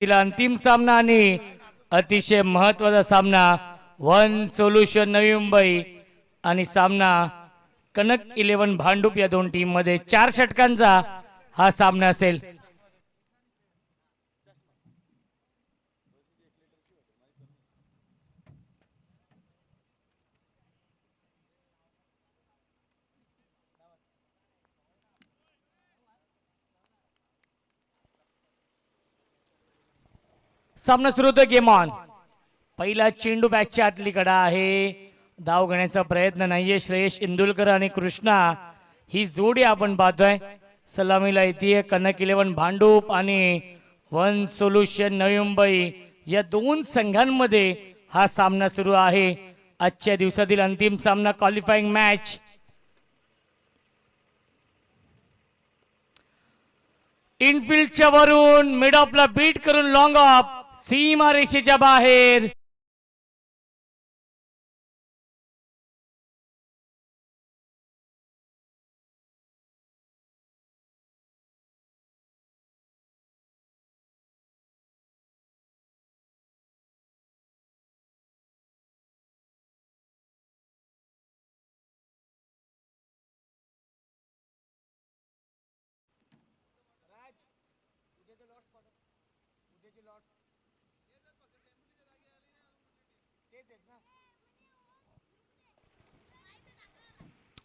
तिला अंतिम सामना आणि अतिशय महत्त्वाचा सामना वन सोल्युशन नवी मुंबई आणि सामना कनक 11 भांडूप या दोन टीम मध्ये 4 षटकांचा हा सामना असेल। सामना सुरू होतो। Game on. पहिला चेंडू बॅटच्या आतली कडा आहे। धाव घेण्याचा प्रयत्न नाहीये। श्रेयश इंदुलकर आणि कृष्णा ही जोडी आपण पाहतोय। सलामीला येते कनक 11 भांडूप आणि वन सोल्युशन नवी मुंबई या दोन संघांमध्ये हा सामना सुरू आहे। आजच्या दिवसातील अंतिम सामना क्वालिफाइंग मॅच। इनफिल्डच्या वरून मिड ऑफला बीट करून लॉंग ऑफ सीमा रेषेच्या बाहेर।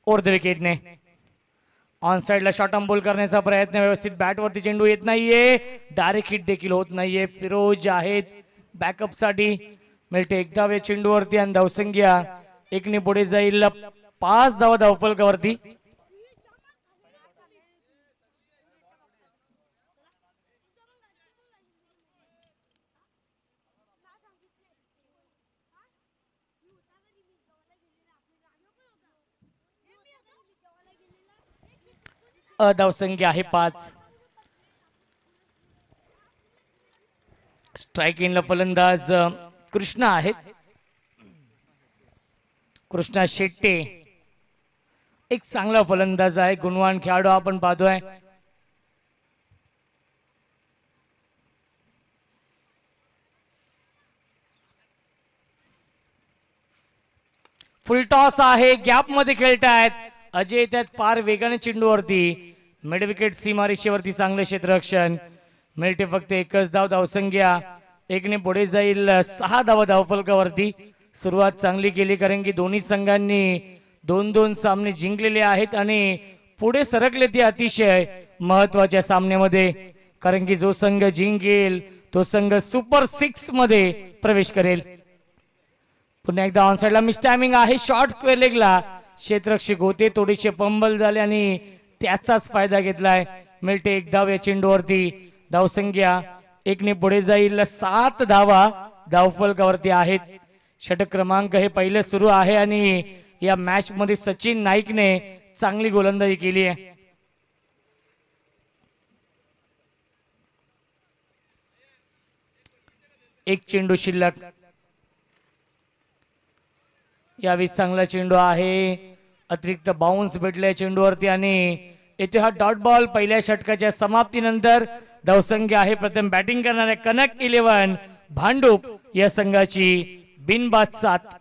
ओव्हर विकेटने ऑन साइडला शॉट अंबोल करण्याचा प्रयत्न। व्यवस्थित बॅट वरती चेंडू येत नाहीये। डायरेक्ट हिट देखील होत नाहीये। फिरोज आहेत बॅकअप साठी। मिळते एकदा वे चेंडू वरती आणि धावसंख्या एकने पुढे जाईल 5 धावा धावफलकावरती। धावसंख्या आहे 5। स्ट्राइक इनला फलंदाज कृष्णा आहेत। कृष्णा शेट्टे एक चांगला फलंदाज आहे। गुणवान खेळाडू आपण पाहतोय। फुल टॉस आहे। गॅप मध्ये खेळतायत अजय। त्यात फार वेगाने चेंडूवरती मिड विकेट सीमारेषेवरती चांगले क्षेत्ररक्षण। मिळते फक्त एकच धाव। धावसंख्या एकने पुढे जाईल 6 धावा धावफलकावरती। सुरुवात चांगली केली कारण की दोन्ही संघांनी 2-2 सामने जिंकलेले आहेत आणि पुढे सरकले ते अतिशय महत्त्वाच्या सामन्यामध्ये। कारण की जो संघ जिंकेल तो संघ सुपर 6 मध्ये प्रवेश करेल। पुन्हा एकदा ऑन साइडला मिस टायमिंग आहे। शॉर्ट स्क्वेअर लेगला क्षेत्ररक्षक होते थोडेसे पंबल झाले आणि त्याचाच फायदा घेतलाय। मिळते एक धाव या चेंडूवरती। धावसंख्या एकने पुढे जाईल 7 धावा धावफलकावरती आहेत। षटक क्रमांक हे पहिले सुरू आहे आणि या मॅच मध्ये सचिन नाईकने चांगली गोलंदाजी केली आहे। एक चेंडू शिल्लक। यावेळी चांगला चेंडू आहे। अतिरिक्त बाउन्स भेटले चेंडूवरती आणि येथे हा डॉट बॉल। पहिल्या षटकाच्या समाप्तीनंतर धावसंख्या आहे प्रथम बॅटिंग करणाऱ्या कनक 11 भांडूप या संघाची बिनबाद 7।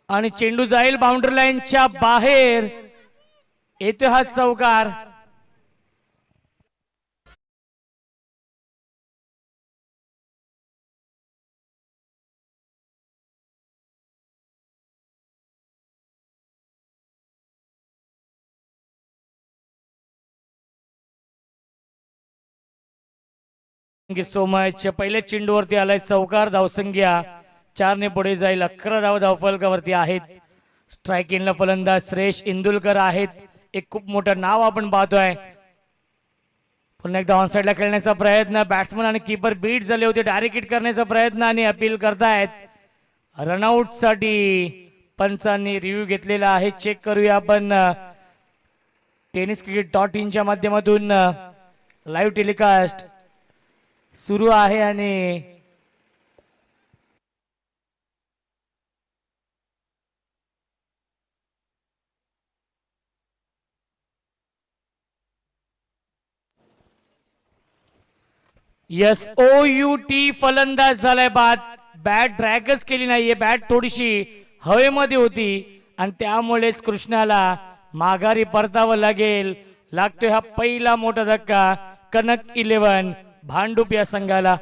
आणि चेंडू जाईल बाउंड्री लाईनच्या बाहेर। येतो हा चौकार। Thank you so much. पहिल्या चेंडूवरती आलाय चौकार, धावसंख्या 4 ने पुढे जाईल. 11 धाव धावफलकावरती आहेत. स्ट्राईक इनला फलंदाज श्रेयश इंदुलकर आहेत. एक खूप मोठं नाव आपण पाहतोय. पुन्हा एकदा ऑन साइडला खेळण्याचा प्रयत्न, बॅट्समन आणि कीपर बीट झाले होते, डायरेक्ट हिट करण्याचा प्रयत्न आणि अपील करतायत. रनआउट साठी पंचांनी रिव्ह्यू घेतलेला आहे. चेक करूया आपण tenniscricket.in च्या माध्यमातून. लाईव्ह टेलिकास्ट सुरू आहे आणि SOUT फलंदाज झालाय बाद. बॅट ड्रॅगच केली नाहीये, बॅट थोडीशी हवेमध्ये होती आणि त्यामुळेच कृष्णाला माघारी परतावं लागेल. लागतोय हा पहिला मोठा धक्का कनक 11 भांडूप या संघाला.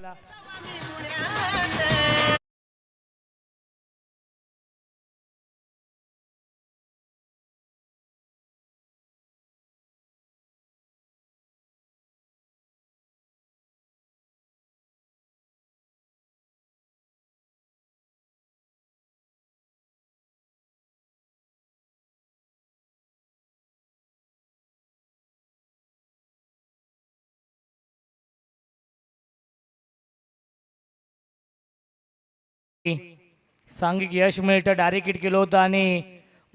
सांघिक यश मिळतं, डायरेक्ट हिट केलं होतं आणि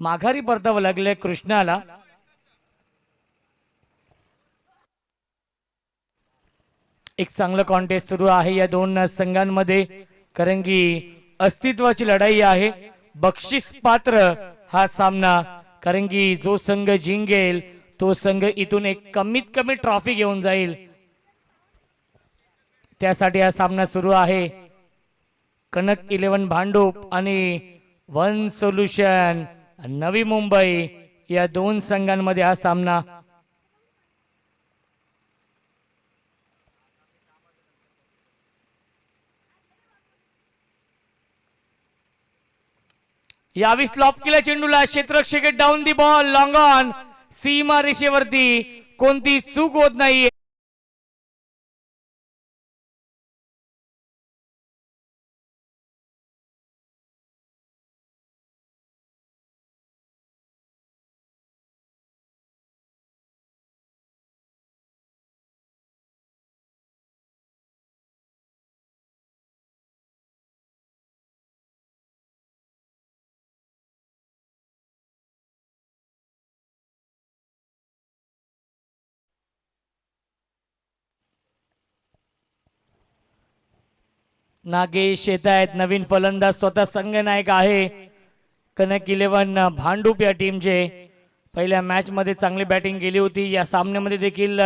माघारी परतावं लागलंय कृष्णाला. एक चांगलं कॉन्टेस्ट सुरू आहे या दोन संघांमध्ये, कारण की अस्तित्वाची लढाई आहे. बक्षीस पात्र हा सामना, कारण की जो संघ जिंकेल तो संघ इथून एक कमीत कमी ट्रॉफी घेऊन जाईल. त्यासाठी हा सामना सुरू आहे. कनक 11 भांडूप आणि वन सोल्युशन नवी मुंबई या दोन संघांमध्ये हा सामना. यावी स्लॉप केल्या चेंडूला, क्षेत्ररक्षक down the ball, long on, सीमा रेषेवरती कोणती चूक होत नाहीये. नागेश येत आहेत, नवीन फलंदाज, स्वतः संघनायक आहे. कनक 11 भांडूप या टीमचे. पहिल्या मॅच मध्ये चांगली बॅटिंग केली होती, या सामन्यामध्ये देखील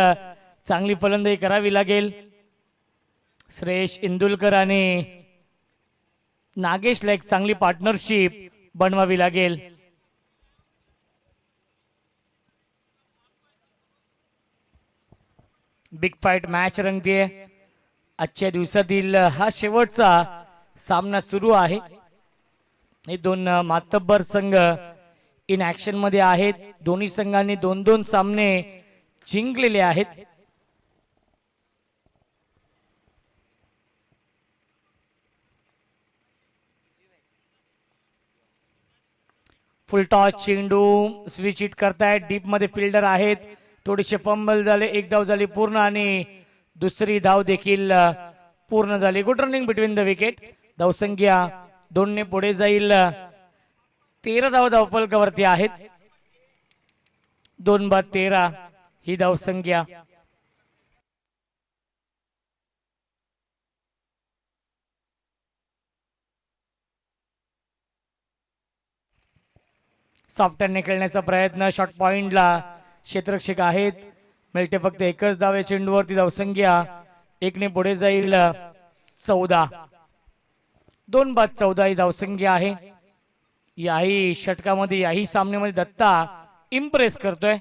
चांगली फलंदाजी करावी लागेल. श्रेयश इंदुलकर आणि नागेशला एक चांगली पार्टनरशिप बनवावी लागेल. बिग फाईट मॅच रंगतीये. आजच्या दिवसातील हा शेवटचा सामना सुरू आहे. हे दोन मातब्बर संघ इन ऍक्शन मध्ये आहेत. दोन्ही संघांनी 2-2 सामने जिंकलेले आहेत. फुल टॉस चेंडू स्विच हिट करतायत. डीप मध्ये फिल्डर आहेत, थोडेसे फंबल झाले. एक धाव झाली पूर्ण आणि दुसरी धाव देखील पूर्ण झाली. Good running between the wicket. धावसंख्या 2 ने पुढे जाईल. 13 धाव धावफलकावरती आहेत. 2 बाद 13 ही धावसंख्या. सॉफ्टने खेळण्याचा प्रयत्न, शॉर्ट पॉइंटला क्षेत्ररक्षक आहेत. मिळते फक्त एकच धाव या चेंडूवरती. धावसंख्या 1 ने पुढे जाईल. 14 2 बाद 14 ही धावसंख्या आहे. याही षटकामध्ये, याही सामन्यामध्ये दत्ता इम्प्रेस करतोय.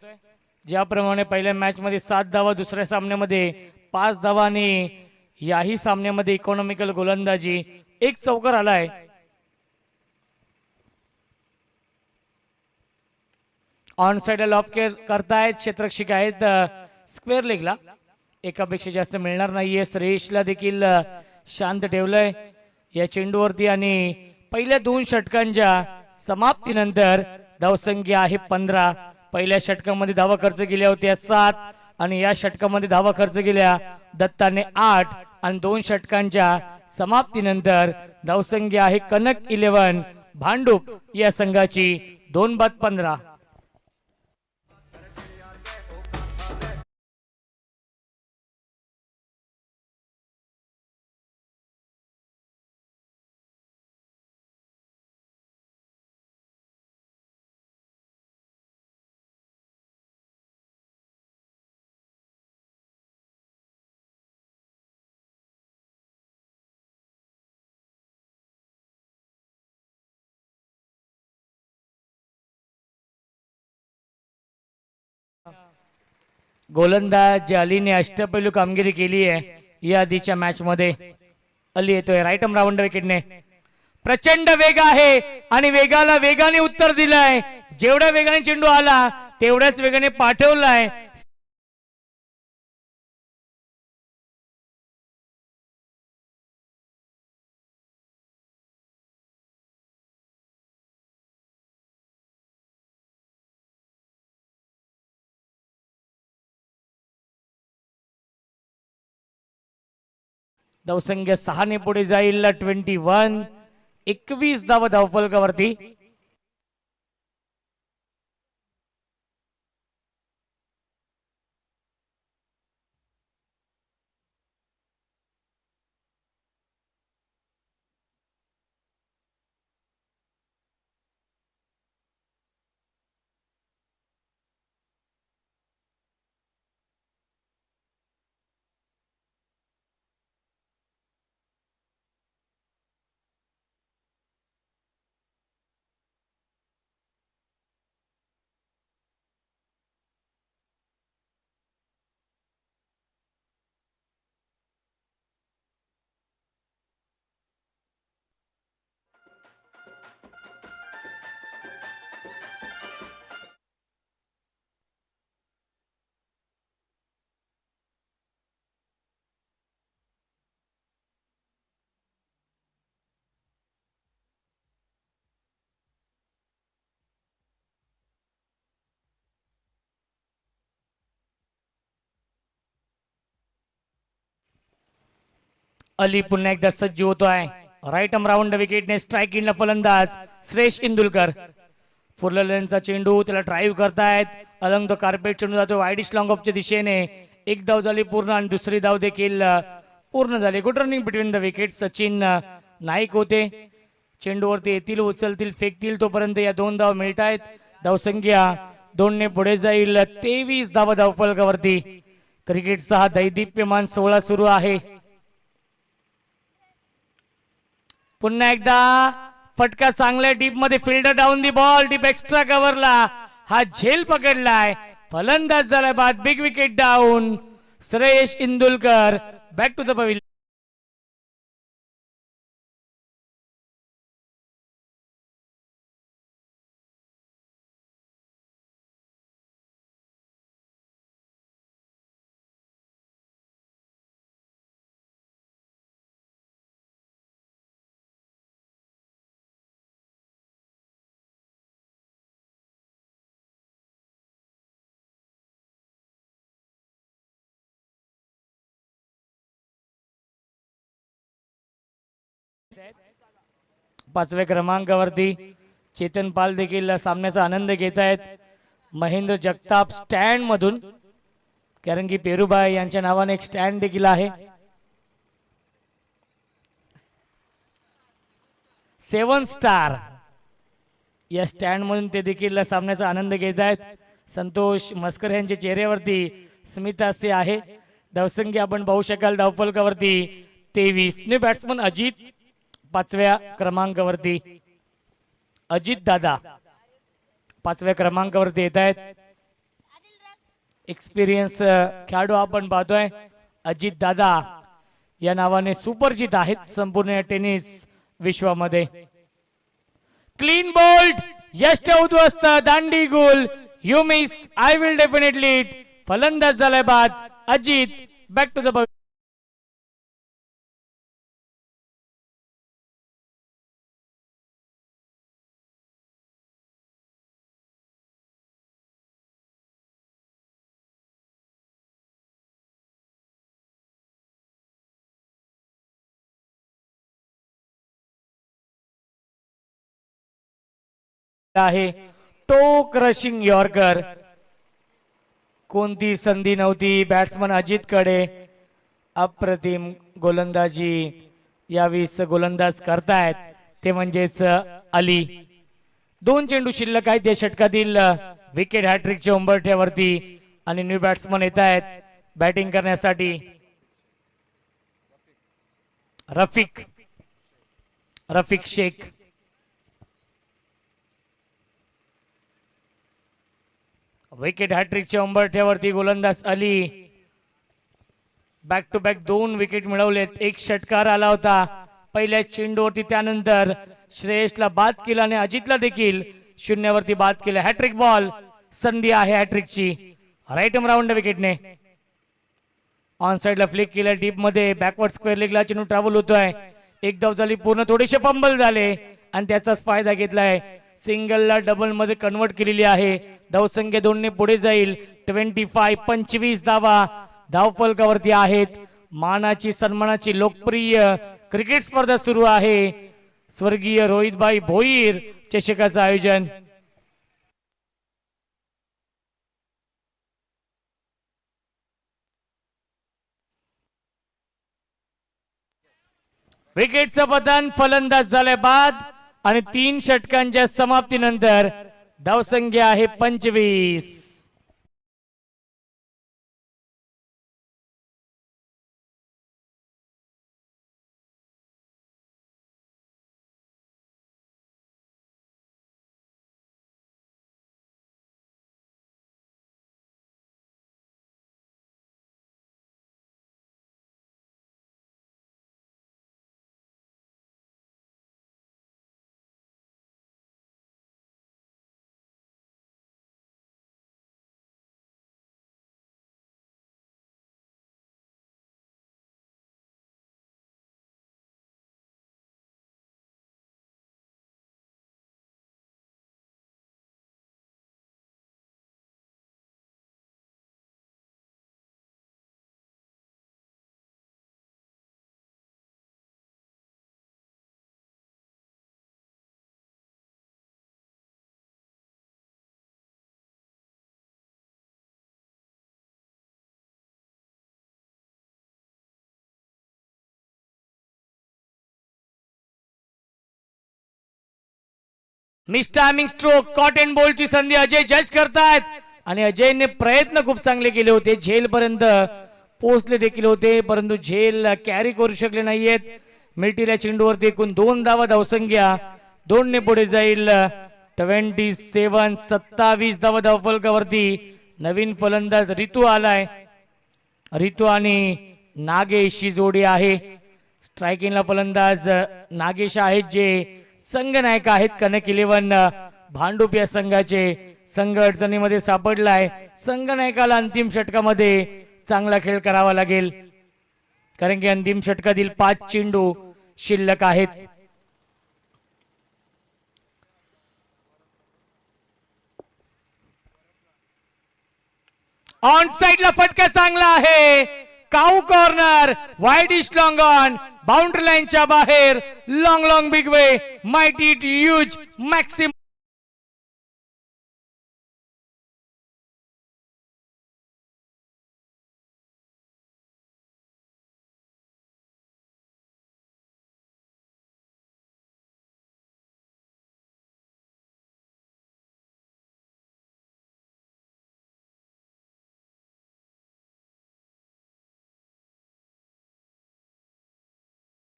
ज्याप्रमाणे पहिल्या मॅच मध्ये 7 धावा, दुसऱ्या सामन्यामध्ये 5 धावा आणि याही सामन्यामध्ये इकॉनॉमिकल गोलंदाजी, एक चौकार आलाय. ऑन साइड लॉफ करतायत क्षेत्ररक्षक आहेत स्क्वेअर लेगला. एकापेक्षा जास्त मिळणार नाहीये. श्रेयसला देखील शांत ठेवलंय या चेंडूवरती आणि पहिल्या 2 षटकांच्या समाप्तीनंतर धावसंख्या आहे 15. पहिल्या षटकामध्ये धावा खर्च केल्या होत्या 7 आणि या षटकामध्ये धावा खर्च केल्या दत्ताने 8 आणि 2 षटकांच्या समाप्तीनंतर धावसंख्या आहे कनक 11 भांडूप या संघाची 2-15. गोलंदाज अलीने अष्टपैलू कामगिरी केली आहे या आधीच्या मॅच मध्ये. अली येतोय राईट आर्म राऊंड विकेटने. प्रचंड वेग आहे आणि वेगाला वेगाने उत्तर दिलंय. जेवढ्या वेगाने चेंडू आला तेवढ्याच वेगाने पाठवलाय. धावसंख्या 6 ने पुढे जाईल 21. 21 धावा धावफलकावरती. अली पुन्हा एकदा सज्ज होतोय. राईट आर्म राऊंड विकेटने स्ट्राईक इनला फलंदाज श्रेयस इंदुलकर. फुरलेल्यांचा चेंडू त्याला ड्राईव्ह करतायत. अलंग तो कार्पेट चेंडू जातो वाईडिश लॉंग ऑफच्या दिशेने. एक धाव झाली पूर्ण आणि दुसरी धाव देखील पूर्ण झाली. Good running between the wicket. Sachin Naik होते. चेंडूवरती येतील उचलतील फेकतील तोपर्यंत या 2 धाव मिळतायत. धावसंख्या 2 ने पुढे जाईल 23 धावा धावफलकावरती. क्रिकेटचा हा दैदिप्यमान 16 सुरू आहे. पुन्हा एकदा फटका चांगल्या डीप मध्ये. Fielder down the ball. Deep extra कव्हरला हा झेल पकडलाय. फलंदाज झाला बाद. Big wicket down. Shreyas Indulkar back to the pavilion. पाचव्या क्रमांकावरती चेतन पाल देखील सामन्याचा आनंद घेत आहेत. महेंद्र जगताप स्टँड मधून, कारण की पेरुबाई यांच्या नावाने एक स्टँड देखील आहे. 7 स्टार या स्टँड मधून ते देखील सामन्याचा आनंद घेत आहेत. संतोष मस्कर यांच्या चेहऱ्यावरती स्मित हास्य आहे. धावसंख्या आपण पाहू शकाल धावफलकावरती 23. न्यू बॅट्समन अजित 5व्या क्रमांकावरती. अजित दादा 5व्या क्रमांकावरती येत आहेत. एक्सपिरियन्स खेळाडू आपण पाहतोय. अजित दादा या नावाने सुपरिचित आहेत संपूर्ण टेनिस विश्वामध्ये. Clean bowled. यश उद्ध्वस्त. दांडी गुल. You miss. I will definitely. फलंदाज झालाय बाद. अजित बॅक टू द आहे टो क्रशिंग यॉर्कर. कोणती संधी नव्हती बॅट्समन अजित कडे. अप्रतिम गोलंदाजी यावेळेस गोलंदाज करतायत ते म्हणजेच अली. 2 चेंडू शिल्लक आहेत या षटकातील विकेट हॅट्रिकच्या उंबरठ्यावरती आणि न्यू बॅट्समन येत आहेत बॅटिंग करण्यासाठी. रफिक शेख. विकेट हॅट्रिकच्या उंबरठ्यावरती गोलंदाज Ali. Back to back 2 wicket मिळवलेत. एक षटकार आला होता पहिल्या चेंडूवरती, त्यानंतर श्रेयसला बाद केला आणि अजितला देखील शून्यावरती बाद केलं. हॅट्रिक बॉल, संधी आहे हॅट्रिकची. राईट आर्म राऊंड विकेटने ऑन साइडला फ्लिक केलं डीप मध्ये. बॅकवर्ड स्क्वेअर लेगला चेंडू ट्रॅव्हल होतोय. एक धाव झाली पूर्ण, थोडेसे फंबल झाले आणि त्याचाच फायदा घेतलाय. सिंगलला डबल मध्ये कन्वर्ट केलेली आहे. धावसंख्या 2 ने पुढे जाईल. 25 धावा धावफलकावरती आहेत. मानाची सन्मानाची लोकप्रिय क्रिकेट स्पर्धा सुरू आहे. स्वर्गीय रोहितभाई भोईर चषकाचं आयोजन. विकेटचं पतन फलंदाज झाले बाद आणि 3 षटकांच्या समाप्तीनंतर धावसंख्या आहे 25. Miss timing stroke caught and बॉलची संधी अजय जज करतायत आणि अजयने प्रयत्न खूप चांगले केले होते. झेल पर्यंत पोहोचले देखील होते परंतु झेल कॅरी करू शकले नाहीयेत. मिल्टीला चेंडूवरती एकूण 2 धावा धावसंख्या 2 ने पुढे जाईल. 27 धावा धावफलकावरती. नवीन फलंदाज ऋतू आलाय. ऋतू आणि नागेशची जोडी आहे. स्ट्रायकिंगला फलंदाज नागेश आहेत जे संघनायक आहेत कनक 11 भांडूप या संघाचे. संघ अडचणीमध्ये सापडलाय. संघनायकाला अंतिम षटकामध्ये चांगला खेळ करावा लागेल कारण की अंतिम षटकातील 5 चेंडू शिल्लक आहेत. ऑन साइडला फटका चांगला आहे. Cow corner wide east long on boundary लाईनच्या बाहेर. Long big way mighty it huge maximum.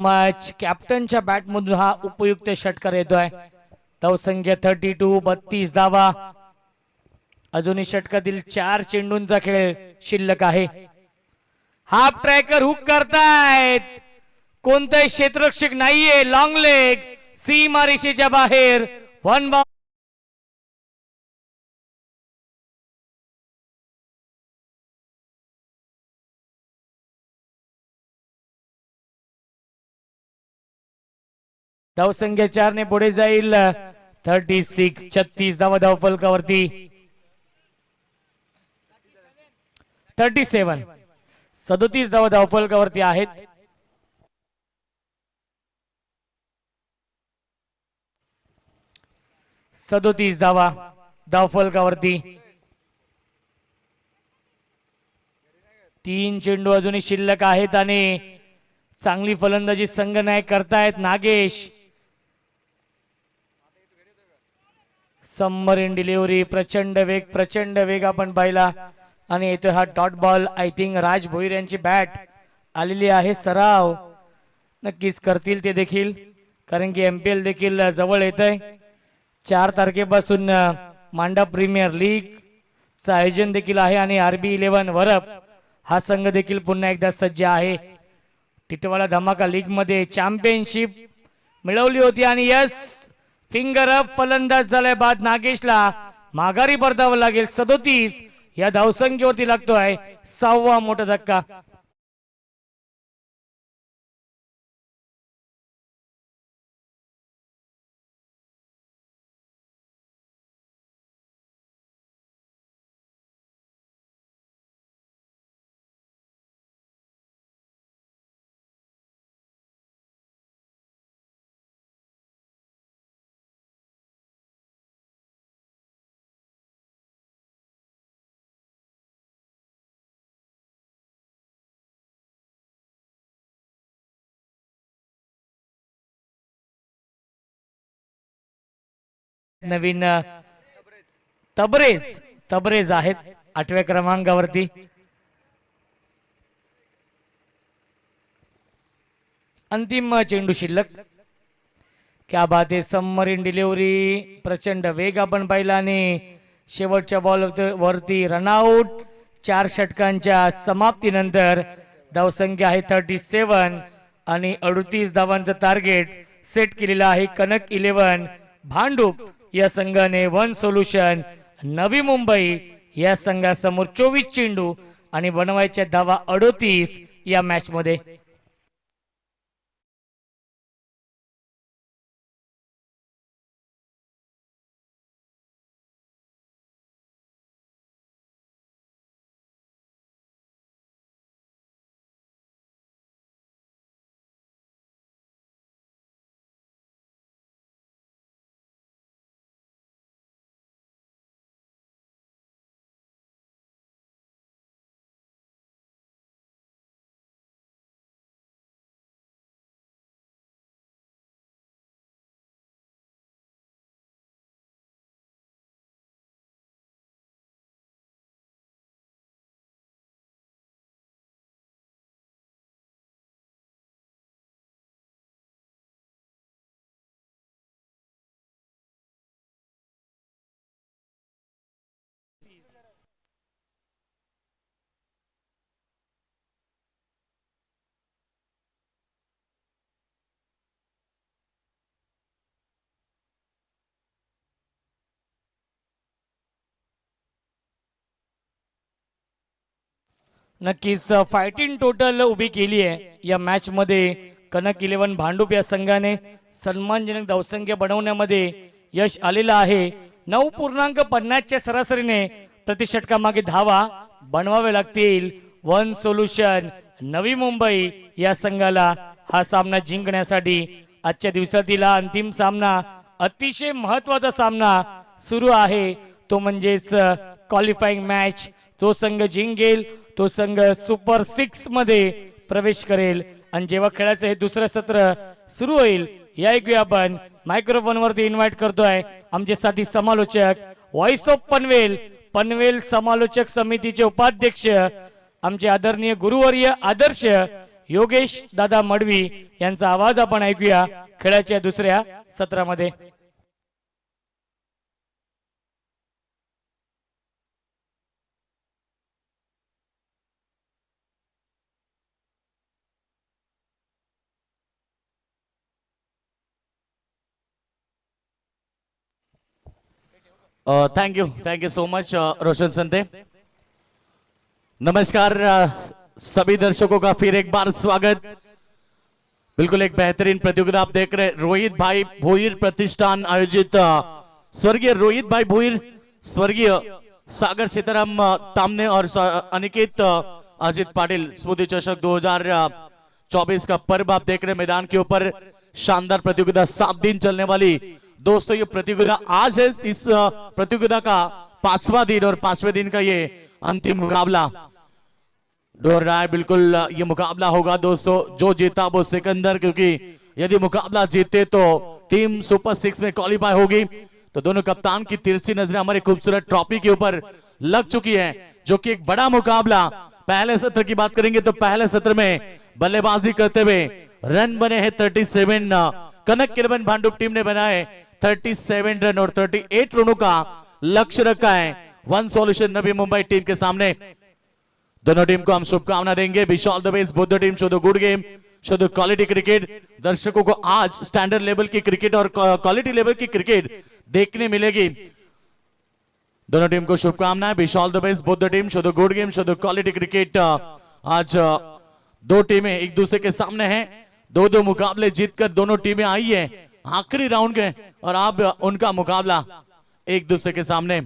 Match कॅप्टनच्या बॅट मधून हा उपयुक्त षटकार येतोय. धावसंख्या 32 धावा. अजूनही षटकातील 4 चेंडूंचा खेळ शिल्लक आहे. हाफ ट्रॅकर हुक करतायत. कोणताही क्षेत्ररक्षक नाहीये. लॉंग लेग सीमा रेषेच्या बाहेर. 1 बॉल. धावसंख्या 4 ने पुढे जाईल. 36 धावा धावफलकावरती. 37 धावा धावफलकावरती आहेत. 37 धावा धावफलकावरती. 3 चेंडू अजूनही शिल्लक आहेत आणि चांगली फलंदाजी संघनायक करतायत नागेश. सबमरीन डिलिव्हरी, प्रचंड वेग आपण पाहिला आणि येतोय हा डॉट बॉल. आय थिंक राज भोईर यांची बॅट आलेली आहे. सराव नक्कीच करतील ते देखील, कारण की MPL देखील जवळ येतंय. 4 तारखेपासून मांडा प्रीमियर लीग चं आयोजन देखील आहे आणि RB11 वरप हा संघ देखील पुन्हा एकदा सज्ज आहे. टिटवाळा धमाका लीग मध्ये चॅम्पियनशिप मिळवली होती आणि यस, फिंगर अप फलंदाज झालाय बाद. नागेशला माघारी परतावं लागेल. 37 या धावसंख्येवरती लागतोय 6वा मोठा धक्का. नवीन तबरेज आहेत 8व्या क्रमांकावरती. अंतिम चेंडू शिल्लक. क्या बात आहे. सबमरीन डिलिव्हरी, प्रचंड वेग आपण पाहिला आणि शेवटच्या बॉल वरती रनआउट. 4 षटकांच्या समाप्तीनंतर धावसंख्या आहे 37 आणि 38 धावांचं टार्गेट सेट केलेलं आहे. कनक 11 भांडूप या संघाने वन सोल्युशन नवी मुंबई या संघासमोर 24 चेंडू आणि बनवायच्या धावा 38 या मॅच मध्ये. नक्कीच फायटिंग टोटल उभी केली आहे या मॅच मध्ये. कनक 11 भांडूप या संघाने सन्मानजनक धावसंख्या बनवण्यामध्ये यश आलेलं आहे. 9.50 च्या सरासरीने प्रति षटकामागे धावा बनवावे लागतील. वन सोल्युशन नवी मुंबई या संघाला हा सामना जिंकण्यासाठी. आजच्या दिवसातील अंतिम सामना, अतिशय महत्वाचा सामना सुरू आहे, तो म्हणजेच क्वालिफाईंग मॅच. तो संघ जिंकेल तो संघ सुपर 6 मध्ये प्रवेश करेल. आणि जेव्हा खेळाचं हे दुसरं सत्र सुरू होईल, या ऐकूया आपण मायक्रोफोन वरती इन्व्हाइट करतोय आमचे साथी समालोचक, व्हॉइस ऑफ पनवेल समालोचक समितीचे उपाध्यक्ष, आमचे आदरणीय गुरुवर्य आदर्श योगेश दादा मडवी यांचा आवाज आपण ऐकूया खेळाच्या दुसऱ्या सत्रामध्ये. Thank you so much Roshan संते. नमस्कार सभी दर्शकों का फिर एक बार स्वागत. बिल्कुल एक बेहतरीन प्रतियोगिता आप देख रहे हैं। रोहित भाई भोईर प्रतिष्ठान आयोजित स्वर्गीय रोहित भाई भोईर, स्वर्गीय सागर सीताराम तामने और अनिकेत अजित पाटिल स्मृति चषक 2024 का पर्व आप देख रहे हैं मैदान के ऊपर। शानदार प्रतियोगिता 7 दिन चलने वाली दोस्तों ये प्रतियोगिता आज है। इस प्रतियोगिता का 5वां दिन और 5वें दिन का ये अंतिम मुकाबला हो रहा है। बिल्कुल ये मुकाबला होगा दोस्तों, जो जीता वो सिकंदर, क्योंकि यदि मुकाबला जीते तो टीम सुपर 6 में क्वालिफाई होगी। तो दोनों कप्तान की तिरछी नजरें हमारे खूबसूरत ट्रॉफी के ऊपर लग चुकी है, जो कि एक बड़ा मुकाबला। पहले सत्र की बात करेंगे तो पहले सत्र में बल्लेबाजी करते हुए रन बने हैं 37। कनक 11 भांडुप टीम ने बनाए 37 रन और 38 रनों का लक्ष्य रखा है one solution Navi Mumbai team के सामने। दोनों टीम को हम शुभकामना देंगे। Wish all the best both the team, show the good game, show the quality cricket. दर्शकों को आज स्टैंडर्ड लेवल की क्रिकेट और क्वालिटी लेवल की क्रिकेट देखने मिलेगी। दोनों टीम को शुभकामनाएं। Wish all the best both the team, show the good game, show the quality cricket. आज दो टीमें एक दूसरे के सामने हैं। दो मुकाबले जीतकर दोनों टीमें आई है आखिरी राउंड के, और अब उनका मुकाबला एक दूसरे के सामने।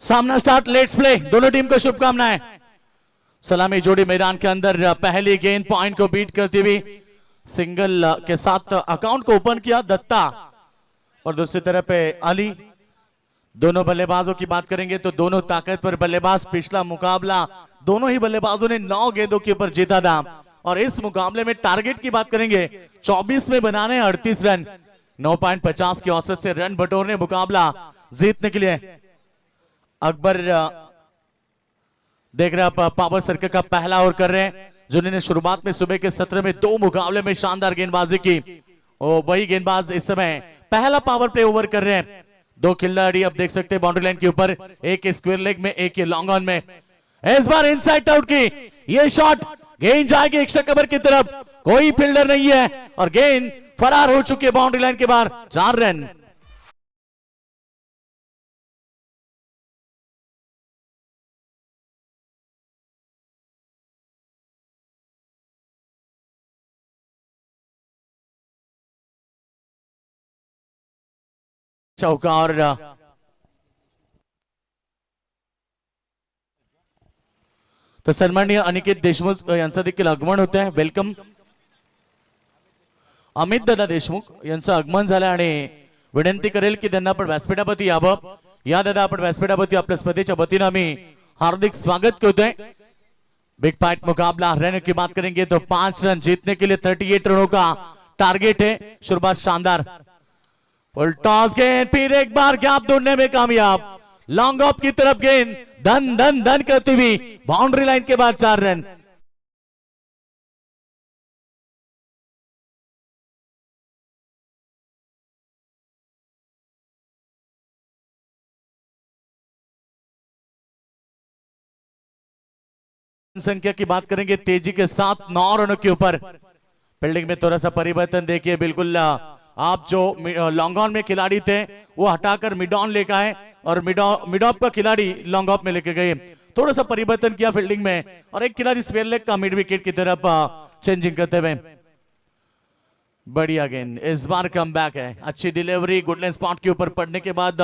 सामना स्टार्ट, लेट्स प्ले। दोनों टीम को शुभकामनाएं। सलामी जोड़ी मैदान के अंदर पहली गेंद पॉइंट को बीट करती हुई सिंगल के साथ अकाउंट को ओपन किया दत्ता, और दूसरी तरफ पे अली। दोनों बल्लेबाजों की बात करेंगे तो दोनों ताकतवर बल्लेबाज। पिछला मुकाबला दोनों ही बल्लेबाजों ने 9 गेंदों के ऊपर जीता था, और इस मुकाबले में टारगेट की बात करेंगे 24 में बनाने 38 रन, 9.50 की औसत से रन बटोरने मुकाबला जीतने के लिए। अकबर देख रहे हैं पावर सर्कल का पहला ओवर कर रहे हैं, जिन्होंने शुरुआत में सुबह के सत्र में 2 मुकाबले में शानदार गेंदबाजी की। और वही गेंदबाज इस समय पहला पावर प्ले ओवर कर रहे हैं। 2 खिलाड़ी अब देख सकते हैं बाउंड्री लाइन के ऊपर, एक स्क्वायर लेग में, एक लॉन्ग ऑन में। इस बार इनसाइड आउट की ये शॉट, गेंद जाएगी एक्स्ट्रा कवर की तरफ, कोई फील्डर नहीं है और गेंद फरार हो चुकी है बाउंड्री लाइन के बाहर। 4 रन। चौका और तो सन्माननीय अनिकेत देशमुख यांचं देखील आगमन होत आहे। वेलकम। अमित दादा देशमुख यांचं आगमन झालं आणि विनंती करेल की त्यांना आपण व्यासपीठावरती यावं। या दादा आपण व्यासपीठावरती आपल्या स्पर्धेच्या वतीने आम्ही हार्दिक स्वागत करतोय। बिग फाइट मुकाबला। रन की बात करेंगे तो 5 रन जीतने के लिए 38 रनों का टारगेट है। शुरुआत शानदार, फुल टॉस गेंद, फिर एक बार गैप ढूंढने में कामयाब। लॉन्ग ऑफ की तरफ गेंद धन धन धन करती हुई बाउंड्री लाइन के बाद 4 रन। संख्या की बात करेंगे तेजी के साथ 9 रनों के ऊपर। फील्डिंग में थोड़ा सा परिवर्तन देखिए। बिल्कुल आप जो लॉन्ग ऑन में खिलाड़ी थे वो हटाकर मिड ऑन लेकर आए और मिड ऑफ का खिलाड़ी लॉन्ग ऑफ में लेके गए। थोड़ा सा परिवर्तन किया फील्डिंग में, और एक खिलाड़ी स्पेयर लेग का मिड विकेट की तरफ चेंजिंग करते हुए। बढ़िया गेंद, इस बार कम बैक है। अच्छी डिलीवरी, गुडलैंड स्पॉट के ऊपर पड़ने के बाद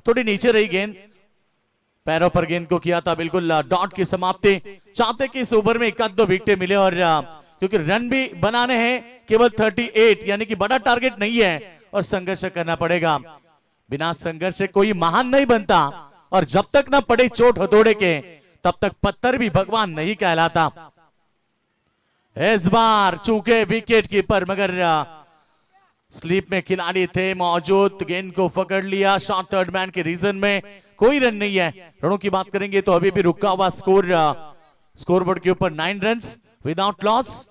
थोड़ी नीचे रही गेंद, पैरों पर गेंद को किया था बिल्कुल डॉट की समाप्ति। चाहते कि इस ओवर में 1-2 विकेटें मिले, और क्योंकि रन भी बनाने हैं केवल 38, यानी कि बड़ा टारगेट नहीं है और संघर्ष करना पड़ेगा। बिना संघर्ष से कोई महान नहीं बनता, और जब तक ना पड़े चोट हथौड़े के तब तक पत्थर भी भगवान नहीं कहलाता। इस बार चूके विकेट कीपर, मगर स्लीप में खिलाड़ी थे मौजूद, गेंद को पकड़ लिया। शॉट थर्ड मैन के रीजन में कोई रन नहीं है। रनों की बात करेंगे तो अभी भी रुका हुआ स्कोरबोर्ड के ऊपर 9 रन विदाउट लॉस।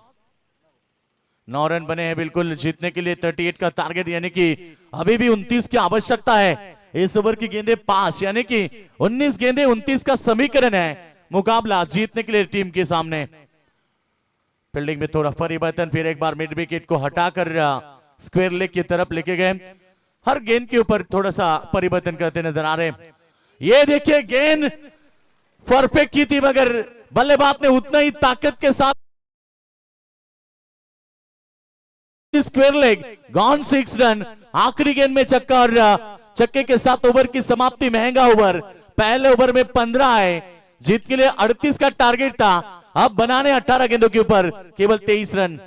9 रन बने हैं बिल्कुल जीतने के लिए 38 का टारगेट, यानी कि अभी भी 29 की आवश्यकता है। इस ओवर की गेंदें 5, यानी कि 19 गेंदें 29 का समीकरण है मुकाबला जीतने के लिए टीम के सामने। फील्डिंग में थोड़ा परिवर्तन, फिर एक बार मिड विकेट को हटाकर स्क्वायर लेग की तरफ लेके गए। हर गेंद के ऊपर थोड़ा सा परिवर्तन करते नजर आ रहे हैं। ये देखिए गेंद परफेक्ट की थी, मगर बल्लेबाज ने उतना ही ताकत के साथ स्क्वायर लेग, गॉन 6 रन। आखिरी गेंद में छक्का और छक्के के साथ ओवर की समाप्ति। महंगा ओवर, पहले ओवर में 15 है, जीत के लिए 38 का टारगेट था, अब बनाने 18 गेंदों के ऊपर केवल 23 रन।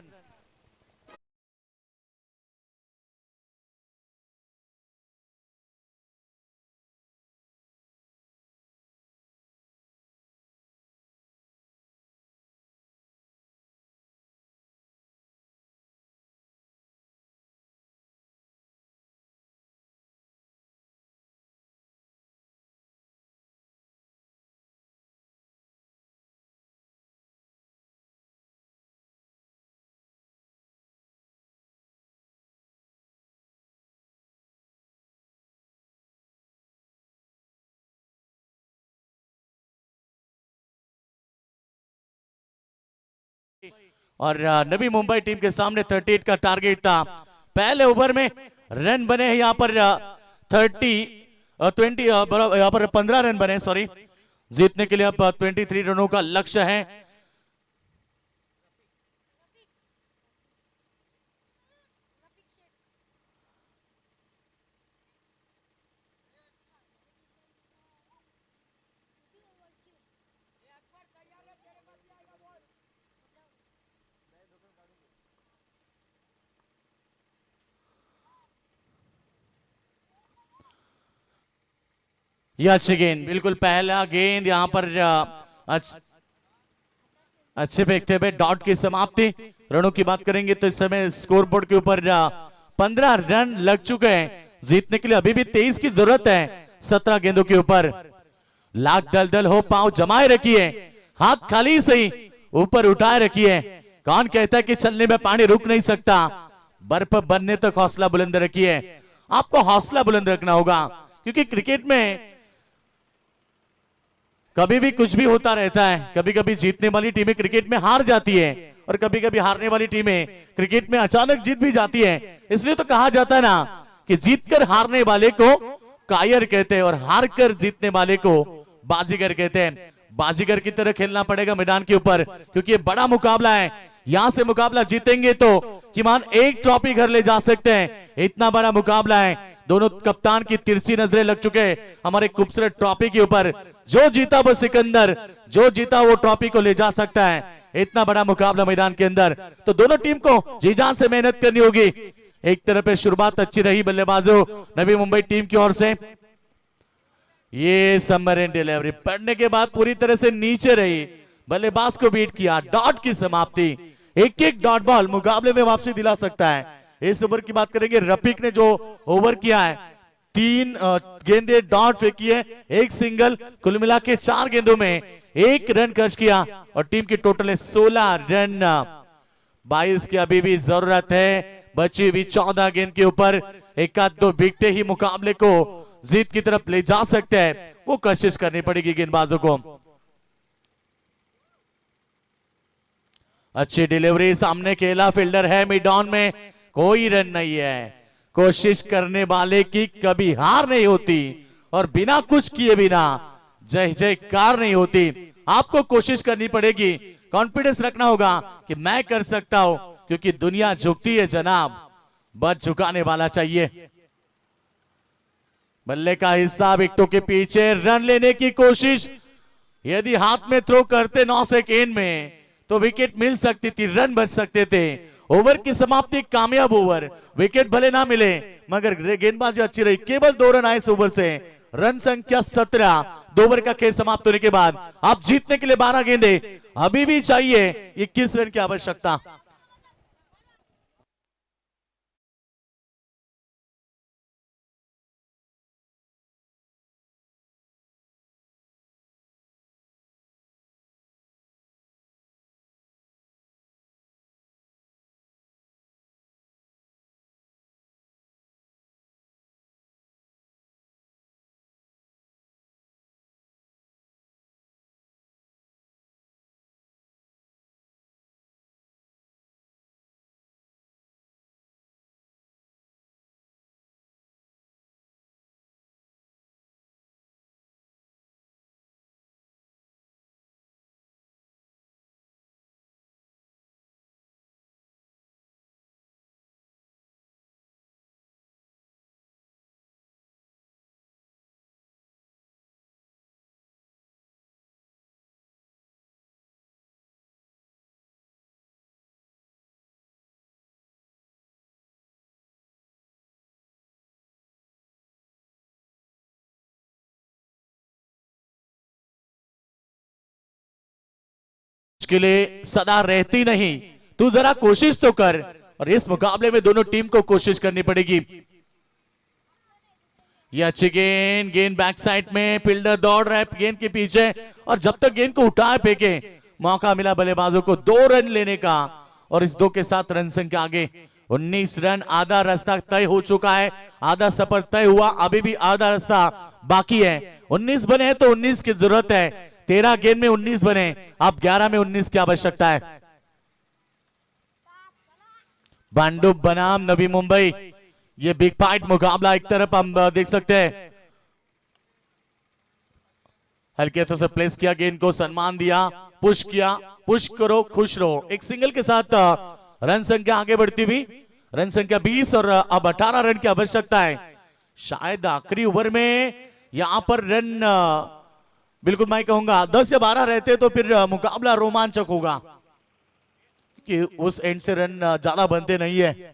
और नवी मुंबई टीम के सामने 38 का टारगेट था। पहले ओवर में रन बने हैं यहाँ पर 20 यहाँ पर 15 रन बने, सॉरी। जीतने के लिए अब 23 रनों का लक्ष्य है। ये अच्छी गेंद, बिल्कुल पहला गेंद यहाँ पर अच्छे फेंकते हुए डॉट की समाप्ति। रनों की बात करेंगे तो इस समय स्कोरबोर्ड के ऊपर 15 रन लग चुके हैं। जीतने के लिए अभी भी 23 की जरूरत है 17 गेंदों के ऊपर। लाख दलदल हो, पांव जमाए रखिए, हाथ खाली सही ऊपर उठाए रखिए। कौन कहता है कि चलने में पानी रुक नहीं सकता? बर्फ बनने तक हौसला बुलंद रखिए। आपको हौसला बुलंद रखना होगा, क्योंकि क्रिकेट में कभी भी कुछ भी होता रहता है। कभी कभी जीतने वाली टीमें क्रिकेट में हार जाती है, और कभी कभी हारने वाली टीमें क्रिकेट में अचानक जीत भी जाती है। इसलिए तो कहा जाता है ना कि जीतकर हारने वाले को कायर कहते हैं, और हार कर जीतने वाले को बाजीगर कहते हैं। बाजीगर की तरह खेलना पड़ेगा मैदान के ऊपर, क्योंकि ये बड़ा मुकाबला है। यहां से मुकाबला जीतेंगे तो कीमान एक ट्रॉफी घर ले जा सकते हैं। इतना बड़ा मुकाबला है। दोनों कप्तान की तिरछी नजरें लग चुके हैं हमारे खूबसूरत ट्रॉफी के ऊपर। जो जीता वो सिकंदर, जो जीता वो ट्रॉफी को ले जा सकता है। इतना बड़ा मुकाबला मैदान के अंदर, तो दोनों टीम को जी जान से मेहनत करनी होगी। एक तरफ शुरुआत अच्छी रही बल्लेबाजों नवी मुंबई टीम की ओर से। ये सबमरीन डिलीवरी पड़ने के बाद पूरी तरह से नीचे रही, बल्लेबाज को बीट किया, डॉट की समाप्ति। एक एक डॉट बॉल मुकाबले में वापसी दिला सकता है। इस ओवर की बात करेंगे, रफीक ने जो ओवर किया है, 3 गेंदे डॉट फेंकी है, एक सिंगल, कुल मिला के 4 गेंदों में 1 रन खर्च किया, और टीम की टोटल है 16 रन। 22 की अभी भी जरूरत है, बची हुई 14 गेंद के ऊपर। एक आध दो विकेट ही मुकाबले को जीत की तरफ ले जा सकते हैं, वो कोशिश करनी पड़ेगी गेंदबाजों को। अच्छी डिलीवरी, सामने केला फील्डर है, मिड ऑन में कोई रन नहीं है। कोशिश करने वाले की कभी हार नहीं होती, और बिना कुछ किए बिना जय जयकार नहीं होती। आपको कोशिश करनी पड़ेगी, कॉन्फिडेंस रखना होगा कि मैं कर सकता हूं, क्योंकि दुनिया झुकती है जनाब, बस झुकाने वाला चाहिए। बल्ले का हिस्सा विकेटों के पीछे, रन लेने की कोशिश। यदि हाथ में थ्रो करते 9 सेकेंड में तो विकेट मिल सकती थी, रन बच सकते थे। ओवर की समाप्ति कामयाब ओवर, विकेट भले ना मिले मगर गेंदबाजी अच्छी रही। केवल 2 रन आए इस ओवर से, रन संख्या 17। 2 ओवर का खेल समाप्त होने के बाद आप जीतने के लिए 12 गेंदे अभी भी चाहिए, 21 रन की आवश्यकता। मुश्किलें सदा रहती नहीं, तू जरा कोशिश तो कर। और इस मुकाबले में दोनों टीम को कोशिश करनी पड़ेगी। ये अच्छी गेंद, गेंद बैक साइड में, फील्डर दौड़ रहा है गेंद के पीछे, और जब तक गेंद को उठाए फेंके, मौका मिला बल्लेबाजों को 2 रन लेने का। और इस 2 के साथ रन संख्या आगे 19 रन। आधा रास्ता तय हो चुका है, आधा सफर तय हुआ, अभी भी आधा रास्ता बाकी है। 19 बने हैं तो 19 की जरूरत है, 13 गेंद में 19 बने, अब 11 में 19 की आवश्यकता है। बांडुप बनाम नवी मुंबई, ये बिग फाइट मुकाबला एक तरफ हम देख सकते हैं। हल्के हाथों से प्लेस किया, गेंद को सम्मान दिया, पुश किया, पुश करो खुश रहो। एक सिंगल के साथ रन संख्या आगे बढ़ती हुई, रन संख्या 20 और अब 18 रन की आवश्यकता है। शायद आखिरी ओवर में यहां पर रन बिल्कुल मैं कहूंगा 10 या 12 रहते तो फिर मुकाबला रोमांचक होगा, कि उस एंड से रन ज्यादा बनते नहीं है।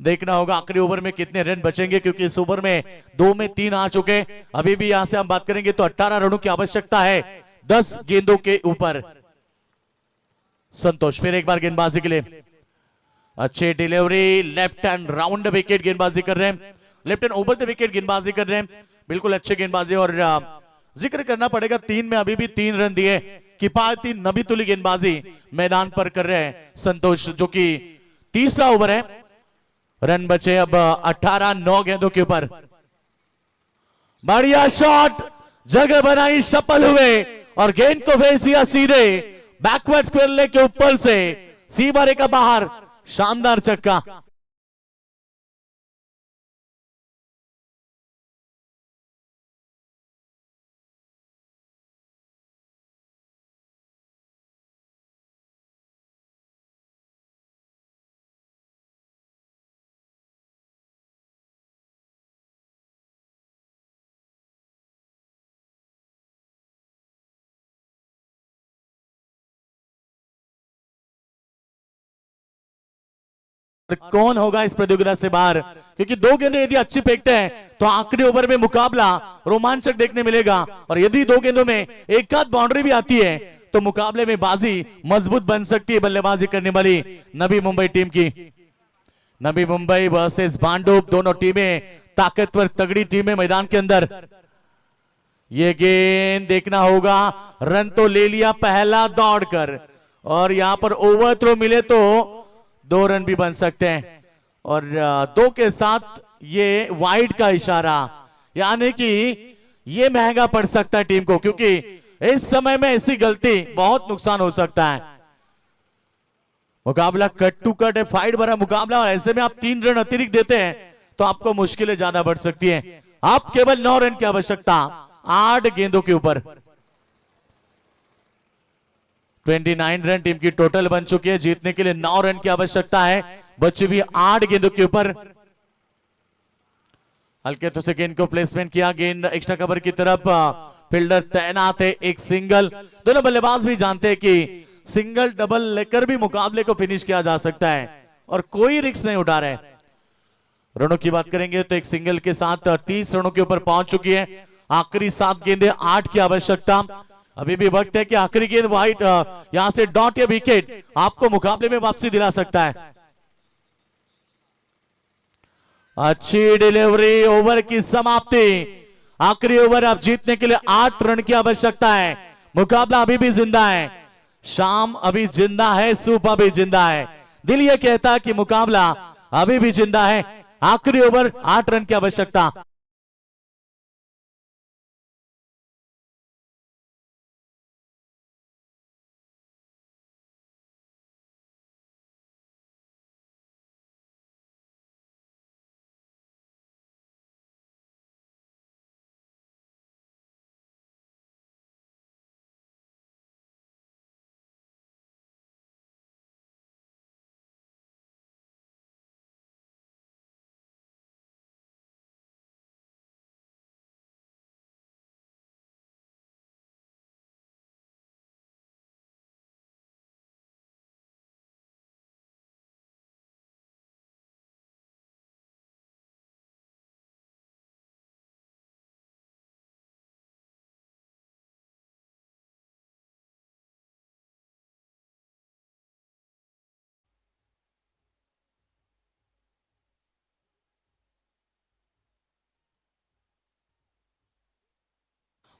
देखना होगा आखिरी ओवर में कितने रन बचेंगे, क्योंकि इस ओवर में 2 में 3 आ चुके। अभी भी यहां से हम बात करेंगे तो 18 रनों की आवश्यकता है 10 गेंदों के ऊपर। संतोष फिर एक बार गेंदबाजी के लिए, अच्छी delivery, left hand round wicket गेंदबाजी कर रहे हैं, left hand over the wicket गेंदबाजी कर रहे हैं, बिल्कुल अच्छे गेंदबाजी। और जिक्र करना पड़ेगा 3 में अभी भी 3 रन दिए, किफायती नबी तुली गेंदबाजी मैदान पर कर रहे हैं संतोष, जो कि तीसरा ओवर है। रन बचे अब 18, 9 गेंदों के ऊपर। बढ़िया शॉट, जगह बनाई, सफल हुए और गेंद को भेज दिया सीधे बैकवर्ड स्क्वायर लेग के ऊपर से सीमा रेखा बाहर। शानदार छक्का। कौन होगा इस प्रतियोगिता से बाहर, क्योंकि 2 गेंदें यदि अच्छी फेंकते हैं तो आखिरी ओवर में मुकाबला रोमांचक देखने मिलेगा। और यदि 2 गेंदों में एक आध बाउंड्री भी आती है तो मुकाबले में बाजी मजबूत बन सकती है बल्लेबाजी करने वाली नवी मुंबई टीम की। नवी मुंबई वर्सेस बांडुप, दोनों टीमें ताकतवर तगड़ी टीमें मैदान के अंदर। ये गेंद देखना होगा, रन तो ले लिया पहला दौड़कर, और यहां पर ओवर थ्रो मिले तो 2 रन भी बन सकते हैं। और 2 के साथ ये वाइड का इशारा, यानी कि ये महंगा पड़ सकता है टीम को, क्योंकि इस समय में ऐसी गलती बहुत नुकसान हो सकता है। मुकाबला कट टू कट है, फाइट भरा मुकाबला, और ऐसे में आप 3 रन अतिरिक्त देते हैं तो आपको मुश्किलें ज्यादा बढ़ सकती हैं। आप केवल 9 रन की आवश्यकता 8 गेंदों के ऊपर। 29 रन टीम की टोटल बन चुकी है, जीतने के लिए 9 रन की आवश्यकता है, बची भी 8 गेंदों के ऊपर। हल्के तो से गेंद को प्लेसमेंट किया, गेंद एक्स्ट्रा कवर की तरफ, फील्डर तैनात है, एक सिंगल। दोनों बल्लेबाज भी जानते हैं कि सिंगल डबल लेकर भी मुकाबले को फिनिश किया जा सकता है, और कोई रिस्क नहीं उठा रहे। रनों की बात करेंगे तो एक सिंगल के साथ 30 रनों के ऊपर पहुंच चुकी है। आखिरी 7 गेंदें, 8 की आवश्यकता। अभी भी वक्त है कि आखिरी गेंद वाइड, यहां से डॉट या विकेट आपको मुकाबले में वापसी दिला सकता है। अच्छी डिलीवरी, ओवर की समाप्ति। आखिरी ओवर अब जीतने के लिए 8 रन की आवश्यकता है। मुकाबला अभी भी जिंदा है, शाम अभी जिंदा है, सूप अभी जिंदा है। दिल यह कहता है कि मुकाबला अभी भी जिंदा है। आखिरी ओवर, 8 रन की आवश्यकता।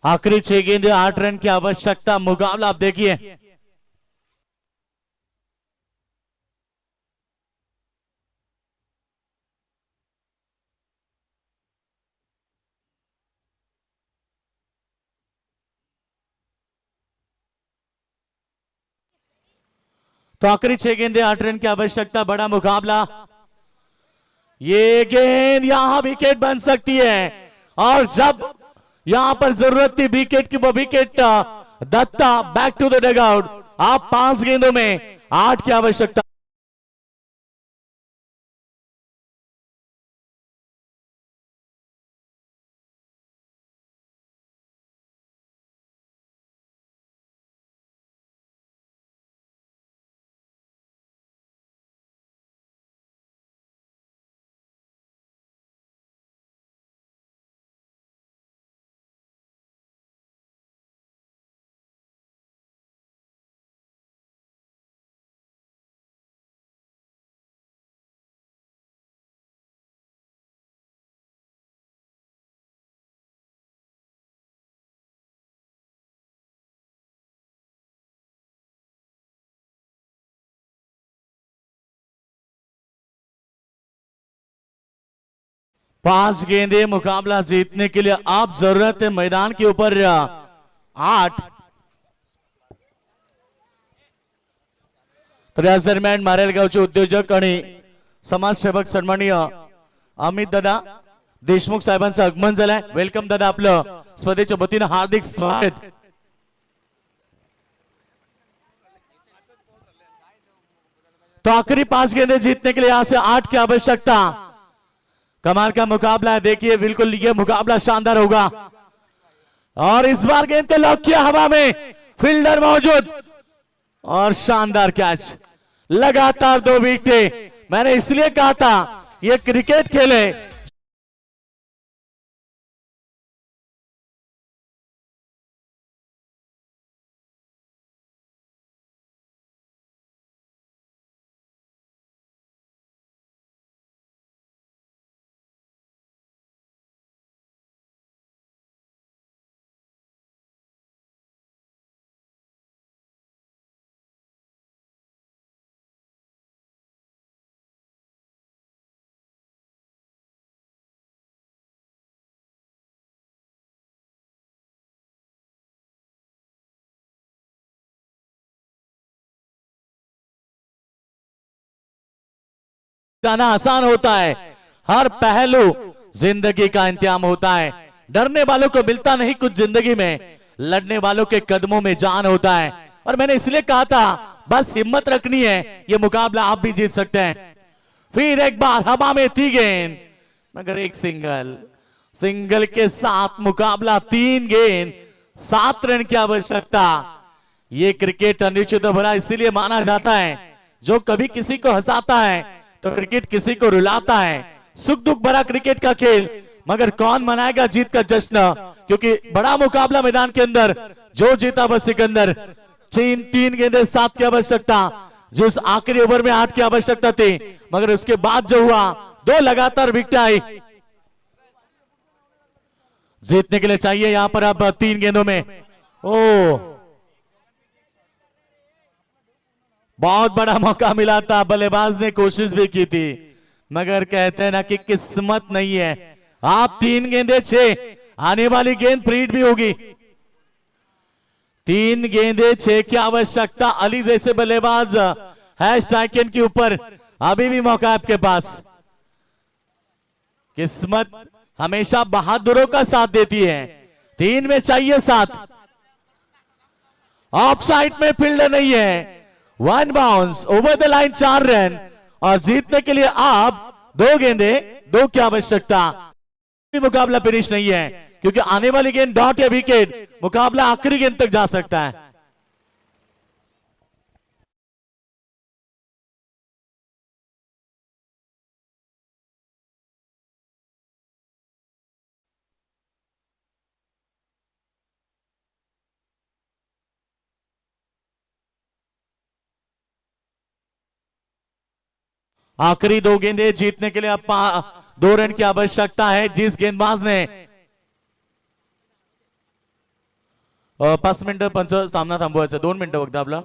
आखिरी 6 गेंदे 8 रन की आवश्यकता। मुकाबला आप देखिए। तो आखिरी 6 गेंदे 8 रन की आवश्यकता। बड़ा मुकाबला। ये गेंद यहां विकेट बन सकती है, और जब यहां पर जरूरत थी विकेट की, वो विकेट दत्ता बैक टू द डगआउट। आप 5 गेंदों में 8 की आवश्यकता। पांच गेंदे मुकाबला जीतने के लिए आप जरूरत है मैदान के ऊपर 8। तर याच दरम्यान मारेलगावचे उद्योजक आणि समाजसेवक सन्माननीय अमित दादा देशमुख साहेबांचं आगमन झालंय। वेलकम दादा, आपलं स्वदेच्या वतीनं हार्दिक स्वागत। तो आखिरी 5 गेंदे जीतने के लिए यहां से 8 की आवश्यकता। कमाल का मुकाबला है, देखिए बिल्कुल ये मुकाबला शानदार होगा। और इस बार गेंद को लॉक किया हवा में, फील्डर मौजूद, और शानदार कैच। लगातार 2 विकेटें। मैंने इसलिए कहा था ये क्रिकेट खेले। जाना आसान होता है, हर पहलू जिंदगी का इंतजाम होता है। डरने वालों को मिलता नहीं कुछ जिंदगी में, लड़ने वालों के कदमों में जान होता है। और मैंने इसलिए कहा था बस हिम्मत रखनी है, ये मुकाबला आप भी जीत सकते हैं। फिर एक बार हवा में थी गेंद, मगर एक सिंगल के साथ मुकाबला 3 गेंद 7 रन की आवश्यकता। ये क्रिकेट अनिश्चित भरा इसीलिए माना जाता है, जो कभी किसी को हंसाता है तो क्रिकेट किसी को रुलाता है। सुख दुख भरा क्रिकेट का खेल, मगर कौन मनाएगा जीत का जश्न, क्योंकि बड़ा मुकाबला मैदान के अंदर। जो जीता वह सिकंदर। 3 गेंदे 7 की आवश्यकता, जिस आखिरी ओवर में 8 की आवश्यकता थी, मगर उसके बाद जो हुआ 2 लगातार विकेट आई। जीतने के लिए चाहिए यहां पर अब 3 गेंदों में। बहुत बड़ा मौका मिला था, बल्लेबाज ने कोशिश भी की थी, मगर कहते हैं ना कि किस्मत नहीं है। आप 3 गेंदे 6, आने वाली गेंद फ्रीड भी होगी। 3 गेंदे 6 की आवश्यकता। अली जैसे बल्लेबाज है स्ट्राइक एंड के ऊपर, अभी भी मौका है आपके पास। किस्मत हमेशा बहादुरों का साथ देती है। 3 में चाहिए 7। ऑफ साइड में फील्डर नहीं है। 1 bounce over the line, 4 run. और जीतने के लिए आप 2 गेंदे 2 की आवश्यकता। मुकाबला फिनिश नहीं है, क्योंकि आने वाली गेंद डॉट या विकेट, मुकाबला आखिरी गेंद तक जा सकता है। आखिरी 2 गेंदे जीतने के लिए अब 2 रन की आवश्यकता है। जिस गेंदबाज ने 5 मिनिटं पंच सामना थांबवायचा, 2 मिनिटं फक्त आपला.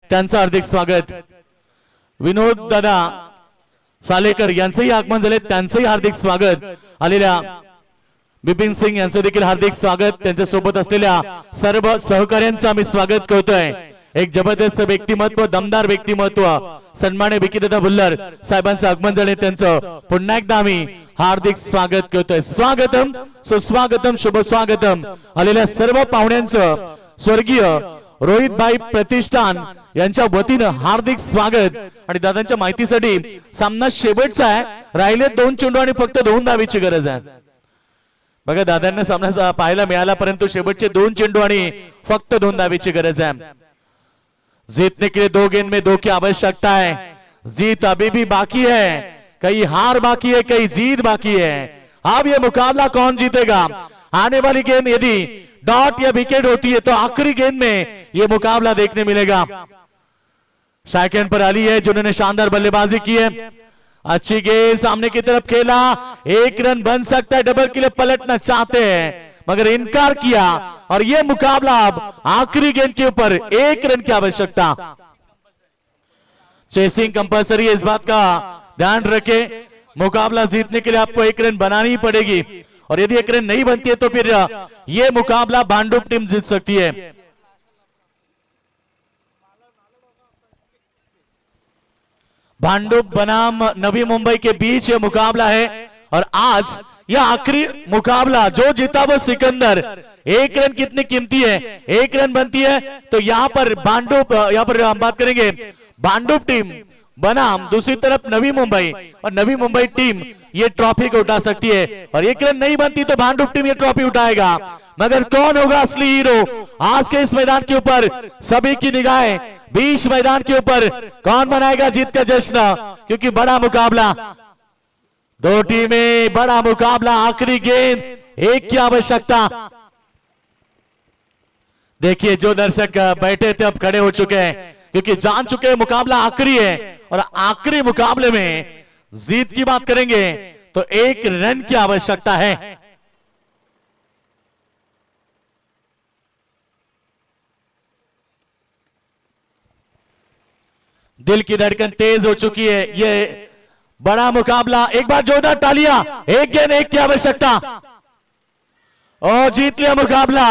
त्यांचं हार्दिक स्वागत. विनोद दादा सालेकर यांचंही आगमन झाले, त्यांचंही हार्दिक स्वागत. आलेल्या बिपिन सिंग यांचं देखील हार्दिक स्वागत. त्यांच्या सोबत असलेल्या सर्व सहकार्यांचं आम्ही स्वागत करतोय. एक जबरदस्त व्यक्तिमत्व, दमदार व्यक्तिमत्व, सन्मान्य विकीदादा भुल्लर साहेबांचं आगमन झाले, त्यांचं पुन्हा एकदा आम्ही हार्दिक स्वागत करतोय. स्वागतम, सुस्वागतम, शुभ स्वागतम. आलेल्या सर्व पाहुण्यांचं स्वर्गीय रोहित भाई प्रतिष्ठान यांच्या वतीनं हार्दिक स्वागत. आणि दादांच्या माहितीसाठी सामना शेवटचा आहे, राहिले 2 चेंडू आणि फक्त 2 धावेची गरज आहे. बघा दादांना सामना पाहायला मिळाला, परंतु शेवटचे 2 चेंडू आणि फक्त 2 धावेची गरज आहे. जीतने के लिए 2 गेंद में 2 की आवश्यकता है. जीत अभी भी बाकी है, कई हार बाकी है, कई जीत बाकी है. अब ये मुकाबला कौन जीतेगा? आने वाली गेंद यदि डॉट या विकेट होती है तो आखिरी गेंद में यह मुकाबला देखने मिलेगा. सेकंड पर अली है जिन्होंने शानदार बल्लेबाजी की है. अच्छी गेंद सामने की तरफ खेला, 1 रन बन सकता है. डबल के लिए पलटना चाहते हैं मगर इनकार किया और यह मुकाबला अब आखिरी गेंद के ऊपर 1 रन की आवश्यकता. चेसिंग कंपल्सरी है, इस बात का ध्यान रखें. मुकाबला जीतने के लिए आपको 1 रन बनानी ही पड़ेगी और यदि 1 रन नहीं बनती है तो फिर यह मुकाबला भांडुप टीम जीत सकती है. भांडुप बनाम नवी मुंबई के बीच यह मुकाबला है और आज यह आखिरी मुकाबला, जो जीता वो सिकंदर. 1 रन कितनी कीमती है, 1 रन बनती है तो यहां पर भांडुप, यहां पर हम बात करेंगे भांडुप टीम बनाम दूसरी तरफ नवी मुंबई, और नवी मुंबई टीम ये ट्रॉफी को उठा सकती है. और 1 रन नहीं बनती तो भांडुप टीम ये ट्रॉफी उठाएगा. मगर कौन होगा असली हीरो आज के इस मैदान के ऊपर? सभी की निगाहें बीच मैदान के ऊपर. कौन मनाएगा जीत का जश्न? क्योंकि बड़ा मुकाबला, 2 टीमें, बड़ा मुकाबला. आखिरी गेंद, 1 की आवश्यकता. देखिए जो दर्शक बैठे थे अब खड़े हो चुके हैं क्योंकि जान चुके हैं मुकाबला आखिरी है और आखिरी मुकाबले में जीत की बात करेंगे तो 1 रन की आवश्यकता है। दिल की धड़कन तेज हो चुकी है। ये बड़ा मुकाबला, एक बार जोरदार तालियां। 1 गेंद 1 की आवश्यकता और जीत लिया मुकाबला।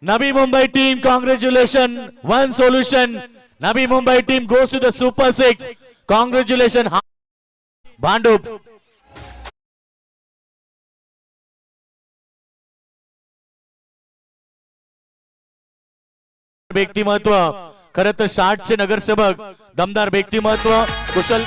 नवी Mumbai team congratulation, 1 solution. Navi Mumbai team goes to the super 6। Congratulation Bhandup. व्यक्तिमत्व, खरं तर 60चे नगरसेवक, दमदार व्यक्तिमत्व, कुशल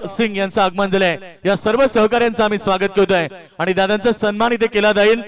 सिंग यांचं आगमन झालंय। या सर्व सहकाऱ्यांचं आम्ही स्वागत करतोय आणि दादांचा सन्मान इथे केला जाईल।